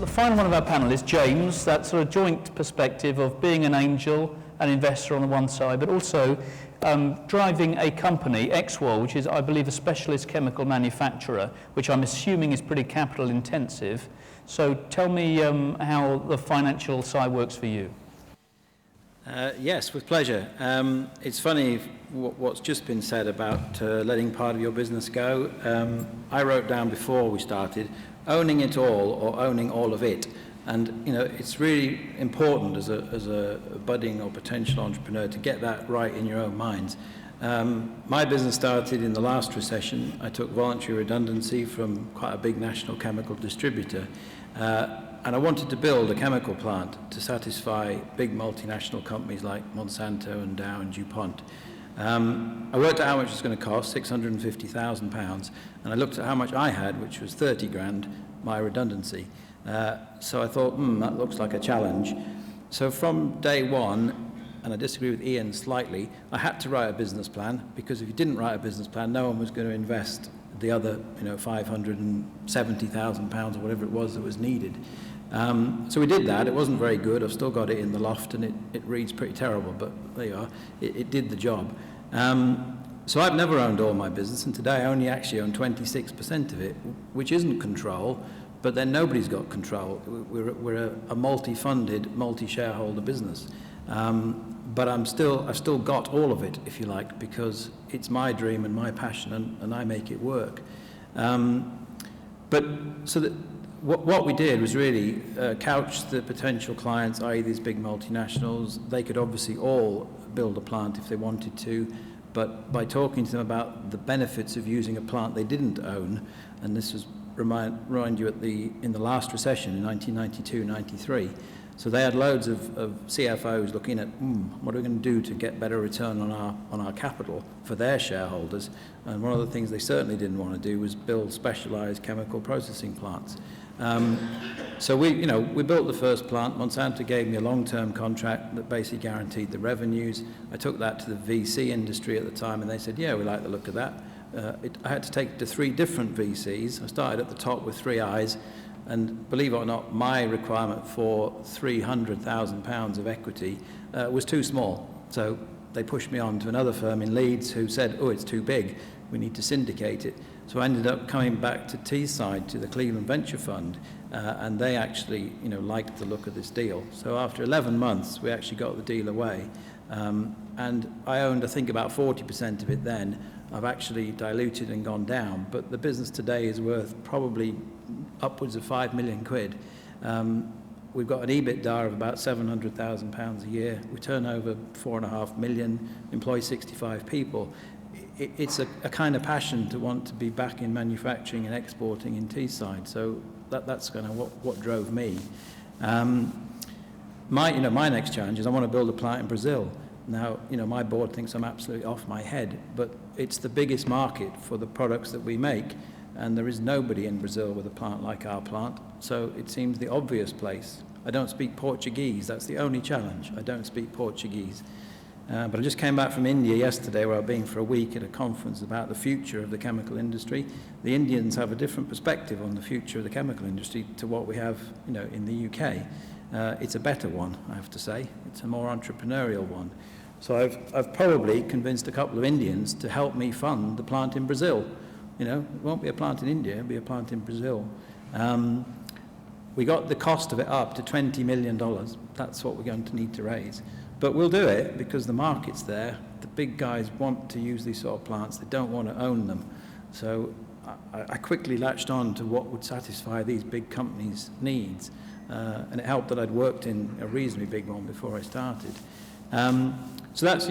the final one of our panel is James, that sort of joint perspective of being an angel, an investor on the one side, but also driving a company, Exwol, which is, I believe, a specialist chemical manufacturer, which I'm assuming is pretty capital intensive. So tell me how the financial side works for you. Yes, with pleasure. It's funny what's just been said about letting part of your business go. I wrote down before we started, owning it all or owning all of it. And, you know, it's really important as a budding or potential entrepreneur to get that right in your own minds. My business started in the last recession. I took voluntary redundancy from quite a big national chemical distributor. And I wanted to build a chemical plant to satisfy big multinational companies like Monsanto and Dow and DuPont. I worked out how much it was going to cost, £650,000, and I looked at how much I had, which was 30 grand, my redundancy. So I thought, that looks like a challenge. So from day one, and I disagree with Ian slightly, I had to write a business plan, because if you didn't write a business plan, no one was going to invest the other, £570,000 or whatever it was that was needed. So we did that. It wasn't very good. I've still got it in the loft, and it reads pretty terrible, but there you are. It did the job. So I've never owned all my business, and today I only actually own 26% of it, which isn't control, but then nobody's got control. We're a multi-funded, multi-shareholder business. But I've still got all of it, if you like, because it's my dream and my passion, and I make it work. What we did was really couch the potential clients, i.e. these big multinationals. They could obviously all build a plant if they wanted to, but by talking to them about the benefits of using a plant they didn't own, and this was remind you in the last recession in 1992-93. So they had loads of CFOs looking at what are we going to do to get better return on our capital for their shareholders. And one of the things they certainly didn't want to do was build specialized chemical processing plants. So we built the first plant. Monsanto gave me a long-term contract that basically guaranteed the revenues. I took that to the VC industry at the time, and they said, yeah, we like the look of that. I had to take it to 3 different VCs. I started at the top with 3 eyes, and believe it or not, my requirement for £300,000 of equity was too small. So they pushed me on to another firm in Leeds who said, oh, it's too big, we need to syndicate it. So I ended up coming back to Teesside, to the Cleveland Venture Fund, and they actually liked the look of this deal. So after 11 months, we actually got the deal away. And I owned, I think, about 40% of it then. I've actually diluted and gone down, but the business today is worth probably upwards of 5 million quid. We've got an EBITDA of about £700,000 a year. We turn over 4.5 million, employ 65 people. It's a kind of passion to want to be back in manufacturing and exporting in Teesside. So that's kind of what drove me. My next challenge is I want to build a plant in Brazil. Now, my board thinks I'm absolutely off my head, but it's the biggest market for the products that we make, and there is nobody in Brazil with a plant like our plant, so it seems the obvious place. I don't speak Portuguese. That's the only challenge. I don't speak Portuguese. But I just came back from India yesterday, where I've been for a week at a conference about the future of the chemical industry. The Indians have a different perspective on the future of the chemical industry to what we have, in the UK. It's a better one, I have to say. It's a more entrepreneurial one. So I've probably convinced a couple of Indians to help me fund the plant in Brazil. It won't be a plant in India, it'll be a plant in Brazil. We got the cost of it up to $20 million. That's what we're going to need to raise. But we'll do it because the market's there. The big guys want to use these sort of plants. They don't want to own them. So I quickly latched on to what would satisfy these big companies' needs. And it helped that I'd worked in a reasonably big one before I started. So that's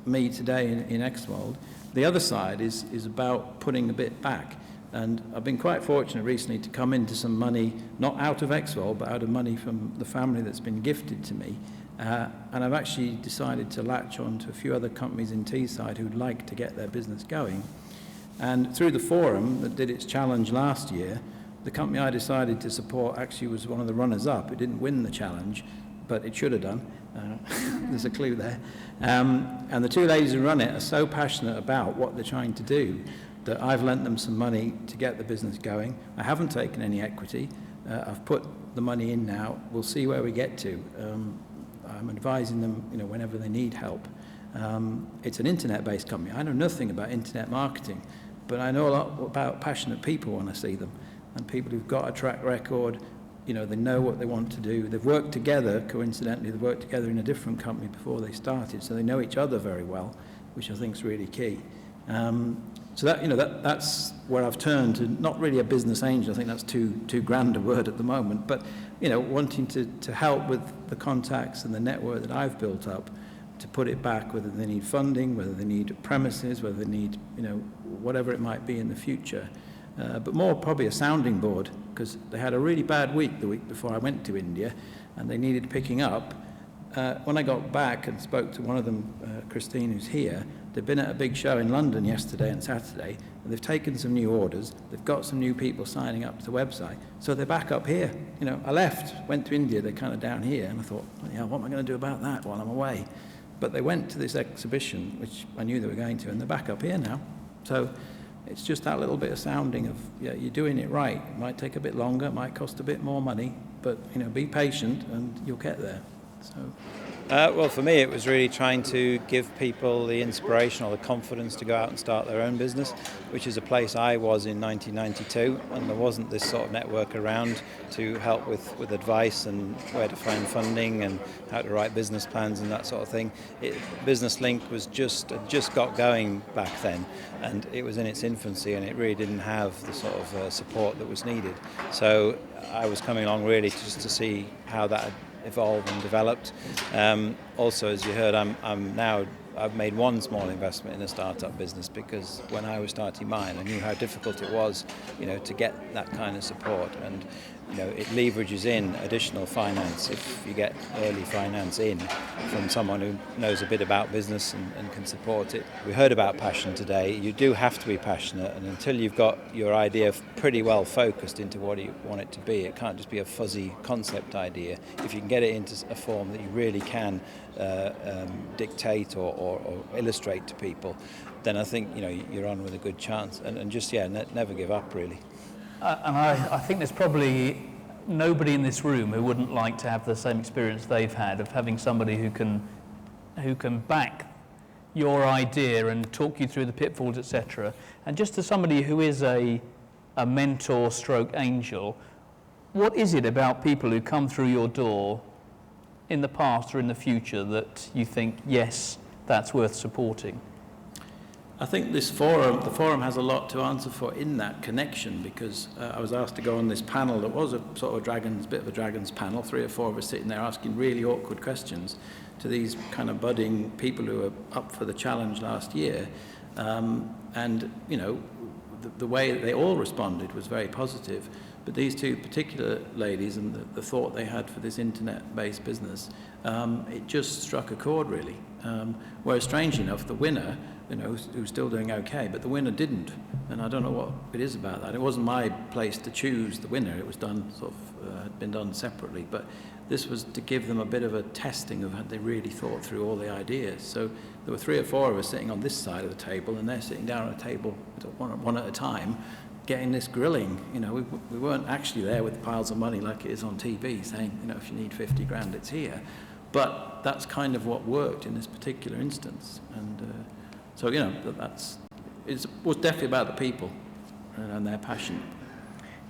me today in Exwol. The other side is about putting a bit back. And I've been quite fortunate recently to come into some money, not out of Exwol, but out of money from the family that's been gifted to me. And I've actually decided to latch on to a few other companies in Teesside who'd like to get their business going. And through the forum that did its challenge last year, the company I decided to support actually was one of the runners-up. It didn't win the challenge, but it should have done. There's a clue there. And the 2 ladies who run it are so passionate about what they're trying to do that I've lent them some money to get the business going. I haven't taken any equity. I've put the money in now. We'll see where we get to. I'm advising them, you know, whenever they need help. It's an internet-based company. I know nothing about internet marketing, but I know a lot about passionate people when I see them, and people who've got a track record. You know, they know what they want to do. They've worked together, coincidentally, they've worked together in a different company before they started, so they know each other very well, which I think is really key. So that, you know, that's where I've turned to, not really a business angel. I think that's too grand a word at the moment, but, you know, wanting to help with the contacts and the network that I've built up, to put it back, whether they need funding, whether they need premises, whether they need, you know, whatever it might be in the future. But more probably a sounding board, because they had a really bad week the week before I went to India, and they needed picking up. When I got back and spoke to one of them, Christine, who's here, they've been at a big show in London yesterday and Saturday, and they've taken some new orders. They've got some new people signing up to the website, so they're back up here. You know, I left, went to India, they're kind of down here, and I thought, yeah, what am I going to do about that while I'm away? But they went to this exhibition, which I knew they were going to, and they're back up here now. So it's just that little bit of sounding of, yeah, you're doing it right. It might take a bit longer, it might cost a bit more money, but, you know, be patient and you'll get there. So. Well, for me, it was really trying to give people the inspiration or the confidence to go out and start their own business, which is a place I was in 1992, and there wasn't this sort of network around to help with advice and where to find funding and how to write business plans and that sort of thing. Business Link was just got going back then, and it was in its infancy, and it really didn't have the sort of support that was needed. So I was coming along really just to see how that had evolved and developed. Also, as you heard, I've made one small investment in a startup business, because when I was starting mine, I knew how difficult it was, you know, to get that kind of support, and you know, it leverages in additional finance if you get early finance in from someone who knows a bit about business and can support it. We heard about passion today. You do have to be passionate, and until you've got your idea pretty well focused into what you want it to be, it can't just be a fuzzy concept idea. If you can get it into a form that you really can dictate or illustrate to people, then I think, you know, you're on with a good chance. And just, yeah, never give up, really. And I think there's probably nobody in this room who wouldn't like to have the same experience they've had of having somebody who can back your idea and talk you through the pitfalls, etc. And just as somebody who is a mentor stroke angel, what is it about people who come through your door in the past or in the future that you think, yes, that's worth supporting? I think the forum has a lot to answer for in that connection, because I was asked to go on this panel that was a sort of bit of a dragons panel, 3 or 4 of us sitting there asking really awkward questions to these kind of budding people who were up for the challenge last year. And, you know, the way that they all responded was very positive. But these 2 particular ladies and the thought they had for this internet-based business, it just struck a chord, really. Whereas, strangely enough, the winner, you know, who's still doing okay, but the winner didn't. And I don't know what it is about that. It wasn't my place to choose the winner. It was done had been done separately. But this was to give them a bit of a testing of had they really thought through all the ideas. So there were 3 or 4 of us sitting on this side of the table, and they're sitting down at a table one at a time, getting this grilling. You know, we weren't actually there with piles of money like it is on TV, saying, you know, if you need 50 grand, it's here. But that's kind of what worked in this particular instance. And so, you know, it was definitely about the people and their passion.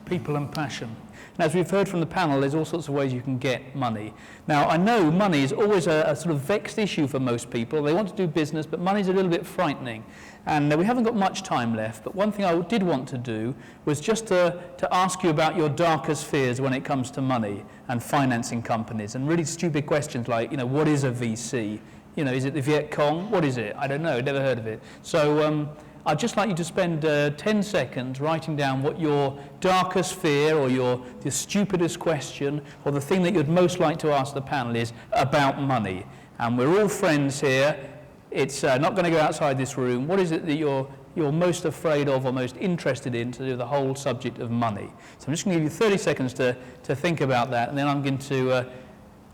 People and passion. Now, as we've heard from the panel, there's all sorts of ways you can get money. Now, I know money is always a sort of vexed issue for most people. They want to do business, but money's a little bit frightening. And we haven't got much time left, but one thing I did want to do was just to ask you about your darkest fears when it comes to money and financing companies, and really stupid questions like, you know, what is a VC? You know, is it the Viet Cong? What is it? I don't know, never heard of it. So I'd just like you to spend 10 seconds writing down what your darkest fear or your stupidest question or the thing that you'd most like to ask the panel is about money. And we're all friends here. It's not going to go outside this room. What is it that you're most afraid of or most interested in to do the whole subject of money? So I'm just going to give you 30 seconds to think about that, and then I'm going to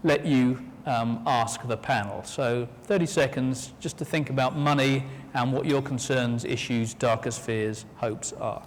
let you ask the panel. So 30 seconds just to think about money and what your concerns, issues, darkest fears, hopes are.